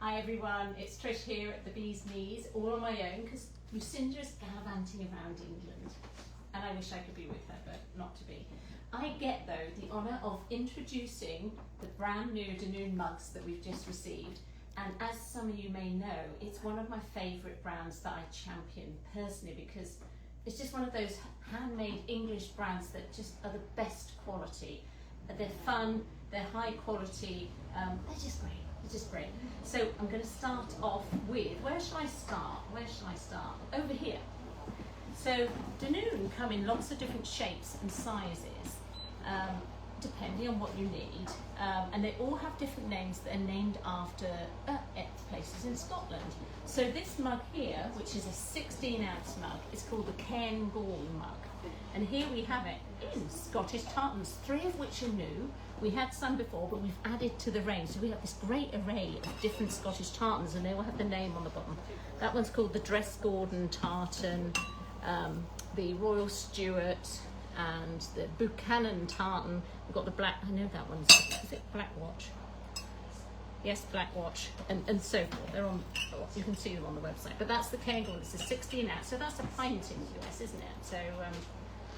Hi everyone, it's Trish here at the Bee's Knees, all on my own because Lucinda is gallivanting around England and I wish I could be with her, but not to be. I get though the honour of introducing the brand new Dunoon mugs that we've just received, and as some of you may know, it's one of my favourite brands that I champion personally because it's just one of those handmade English brands that just are the best quality. They're fun, they're high quality, they're just great. It's just great. So I'm going to start off with, where shall I start? Over here. So Dunoon come in lots of different shapes and sizes, depending on what you need. And they all have different names that are named after places in Scotland. So this mug here, which is a 16-ounce mug, is called the Cairngorm mug. And here we have it in Scottish tartans, 3 of which are new. We had some before, but we've added to the range. So we have this great array of different Scottish tartans, and they all have the name on the bottom. That one's called the Dress-Gordon tartan, the Royal Stuart, and the Buchanan tartan. We've got the black, I know that one's, is it Black Watch? Yes, Black Watch, and so forth. They're on, you can see them on the website. But that's the Cairngorm, it's a 16 ounce, so that's a pint in the US, isn't it? So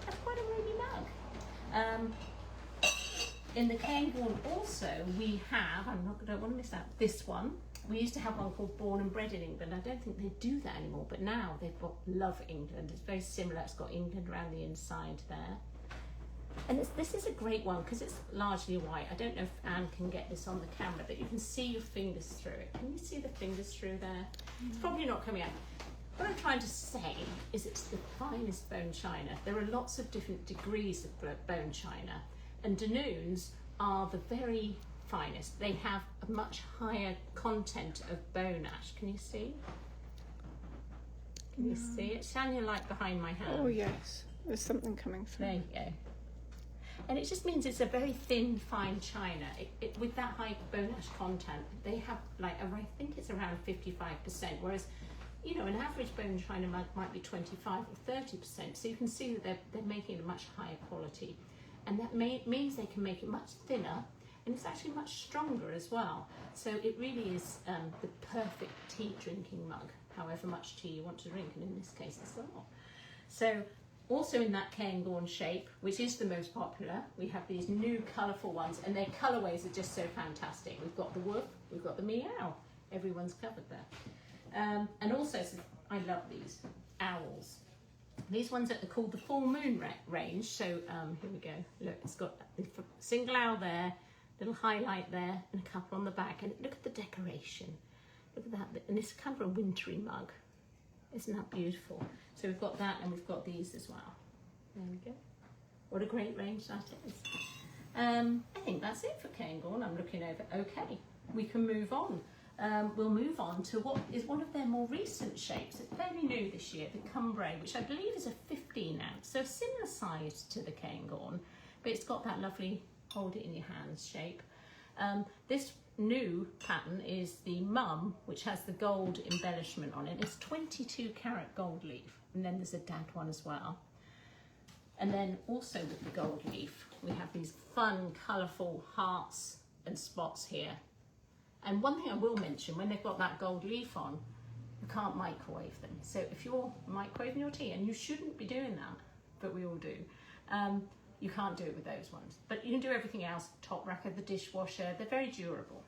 that's quite a roomy mug. In the Cairngorm also we have, I don't want to miss out, this one. We used to have one called Born and Bred in England. I don't think they do that anymore, but now they've got Love England. It's very similar, it's got England around the inside there. And this is a great one because it's largely white. I don't know if Anne can get this on the camera, but you can see your fingers through it. Can you see the fingers through there? It's probably not coming out. What I'm trying to say is it's the finest bone china. There are lots of different degrees of bone china, and Dunoons are the very finest. They have a much higher content of bone ash. Can you see? Can you see it? Shine your light behind my hand. Oh yes, there's something coming through. There you go. And it just means it's a very thin, fine china. With that high bone ash content, they have I think it's around 55%, whereas, you know, an average bone china mug might be 25 or 30%. So you can see that they're making a much higher quality. And that means they can make it much thinner, and it's actually much stronger as well. So it really is the perfect tea drinking mug, however much tea you want to drink, and in this case it's a lot. So also in that Cairngorm shape, which is the most popular, we have these new colourful ones, and their colourways are just so fantastic. We've got the woof, we've got the meow, everyone's covered there. And also, so I love these owls. These ones are called the Full Moon range. So here we go. Look, it's got a single owl there, little highlight there, and a couple on the back. And look at the decoration. Look at that. And it's kind of a wintry mug. Isn't that beautiful? So we've got that, and we've got these as well. There we go. What a great range that is. I think that's it for Cairngorm. I'm looking over. Okay, we can move on. We'll move on to what is one of their more recent shapes. It's fairly new this year, the Cumbrae, which I believe is a 15 ounce, so similar size to the Cairngorm, but it's got that lovely hold it in your hands shape. This new pattern is the Mum, which has the gold embellishment on it. It's 22 carat gold leaf, and then there's a dad one as well. And then also with the gold leaf, we have these fun, colourful hearts and spots here. And one thing I will mention, when they've got that gold leaf on, you can't microwave them. So if you're microwaving your tea, and you shouldn't be doing that, but we all do, you can't do it with those ones. But you can do everything else, top rack of the dishwasher, they're very durable.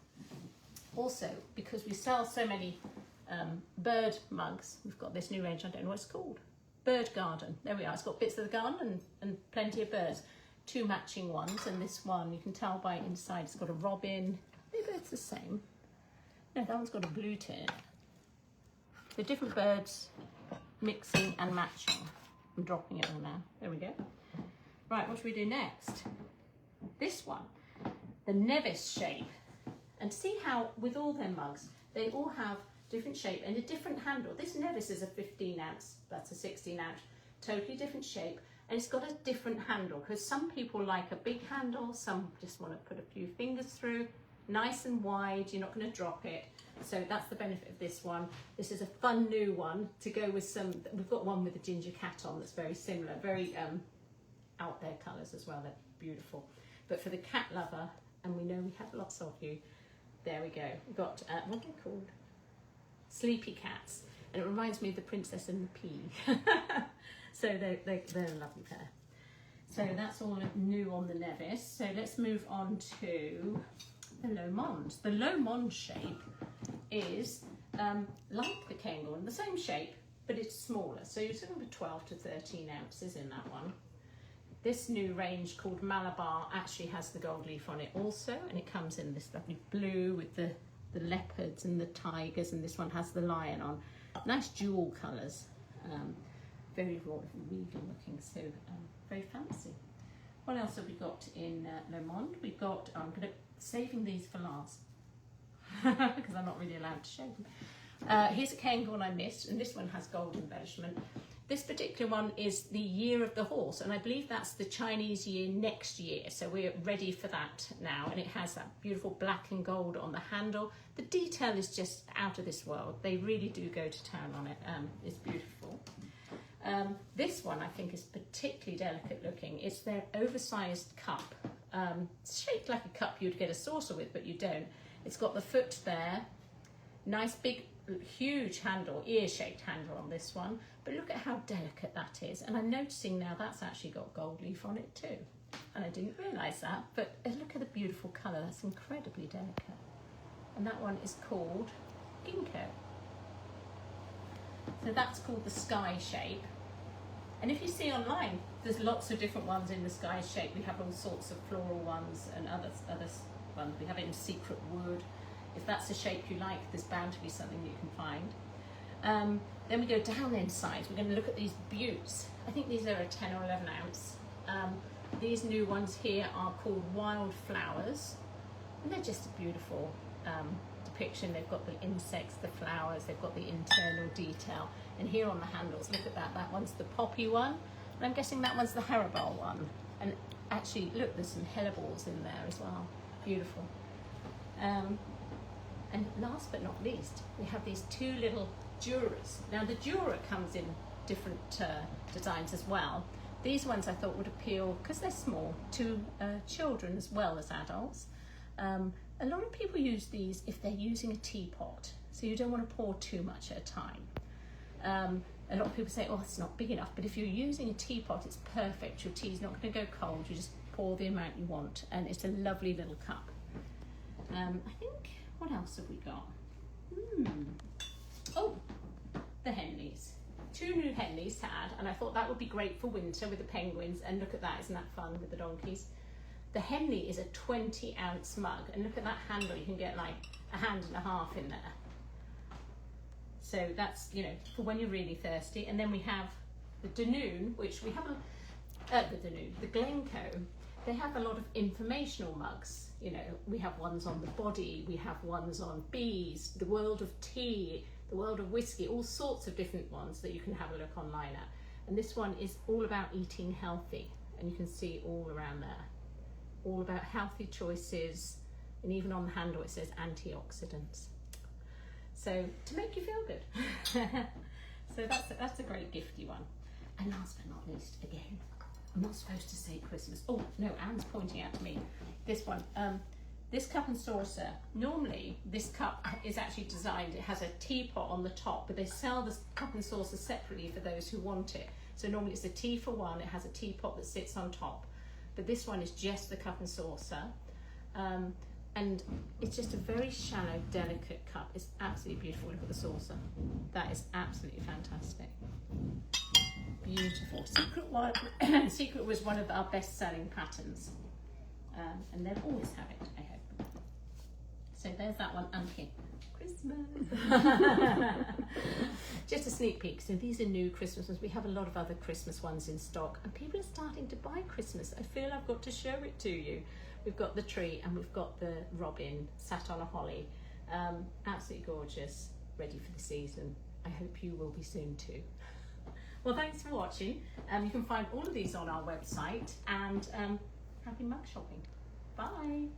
Also, because we sell so many bird mugs, we've got this new range, I don't know what it's called. Bird garden, there we are. It's got bits of the garden and plenty of birds. 2 matching ones, and this one, you can tell by inside, it's got a robin. Maybe it's the same. No, that one's got a blue tip. The different birds mixing and matching. I'm dropping it all now. There we go. Right, what do we do next? This one, the Nevis shape. And see how with all their mugs, they all have different shape and a different handle. This Nevis is a 15 ounce, that's a 16 ounce, totally different shape. And it's got a different handle because some people like a big handle, some just want to put a few fingers through. Nice and wide, you're not going to drop it. So that's the benefit of this one. This is a fun new one to go with some, we've got one with a ginger cat on that's very similar, very out there colours as well, they're beautiful. But for the cat lover, and we know we have lots of you, there we go. We've got, what are they called? Sleepy cats. And it reminds me of the Princess and the Pea. So they're a lovely pair. So that's all new on the Nevis. So let's move on to the Low Monde. The Low Monde shape is like the Cairngorm, the same shape, but it's smaller. So you're talking about 12 to 13 ounces in that one. This new range called Malabar actually has the gold leaf on it also, and it comes in this lovely blue with the leopards and the tigers, and this one has the lion on. Nice jewel colours, very raw, regal looking, so very fancy. What else have we got in Le Monde? We've got, I'm going to saving these for last because I'm not really allowed to show them. Here's a Cairngorm I missed, and this one has gold embellishment. This particular one is the Year of the Horse, and I believe that's the Chinese year next year, so we're ready for that now, and it has that beautiful black and gold on the handle. The detail is just out of this world. They really do go to town on it. It's beautiful. This one I think is particularly delicate looking. It's their oversized cup. It's shaped like a cup you'd get a saucer with, but you don't. It's got the foot there, nice big huge handle, ear-shaped handle on this one, but look at how delicate that is. And I'm noticing now that's actually got gold leaf on it too, and I didn't realise that, but look at the beautiful colour. That's incredibly delicate. And that one is called Ginkgo. So that's called the sky shape. And if you see online, there's lots of different ones in the sky shape. We have all sorts of floral ones and other ones. We have it in secret wood. If that's a shape you like, there's bound to be something you can find. Then we go down inside. We're going to look at these buttes. I think these are a 10 or 11 ounce. These new ones here are called Wild Flowers, and they're just a beautiful depiction. They've got the insects, the flowers, they've got the internal detail. And here on the handles, look at that. That one's the poppy one, and I'm guessing that one's the Haribo one. And actually, look, there's some helleborus in there as well. Beautiful. And last but not least, we have these two little Duras. Now the Dura comes in different designs as well. These ones I thought would appeal, because they're small, to children as well as adults. A lot of people use these if they're using a teapot, so you don't want to pour too much at a time. A lot of people say, oh, it's not big enough, but if you're using a teapot, it's perfect. Your tea's not going to go cold. You just pour the amount you want, and it's a lovely little cup. I think, what else have we got? Oh, the Henleys. Two new Henleys to add, and I thought that would be great for winter with the penguins, and look at that, isn't that fun with the donkeys? The Henley is a 20 ounce mug, and look at that handle, you can get like a hand and a half in there. So that's, you know, for when you're really thirsty. And then we have the Dunoon, which we have the Glencoe. They have a lot of informational mugs. You know, we have ones on the body, we have ones on bees, the world of tea, the world of whiskey, all sorts of different ones that you can have a look online at. And this one is all about eating healthy, and you can see all around there. All about healthy choices, and even on the handle it says antioxidants. So to make you feel good. So that's a great gifty one. And last but not least, again, I'm not supposed to say Christmas. Oh no, Anne's pointing out to me. This one, this cup and saucer. Normally this cup is actually designed, it has a teapot on the top, but they sell the cup and saucer separately for those who want it. So normally it's a tea for one, it has a teapot that sits on top. But this one is just the cup and saucer. And it's just a very shallow, delicate cup. It's absolutely beautiful. Look at the saucer. That is absolutely fantastic. Beautiful. Secret was one of our best-selling patterns. And they'll always have it, I hope. So there's that one, Unpin. Christmas. Just a sneak peek. So these are new Christmas ones. We have a lot of other Christmas ones in stock, and people are starting to buy Christmas. I feel I've got to show it to you. We've got the tree, and we've got the robin sat on a holly. Absolutely gorgeous, ready for the season. I hope you will be soon too. Well, thanks for watching. You can find all of these on our website, and happy mug shopping. Bye.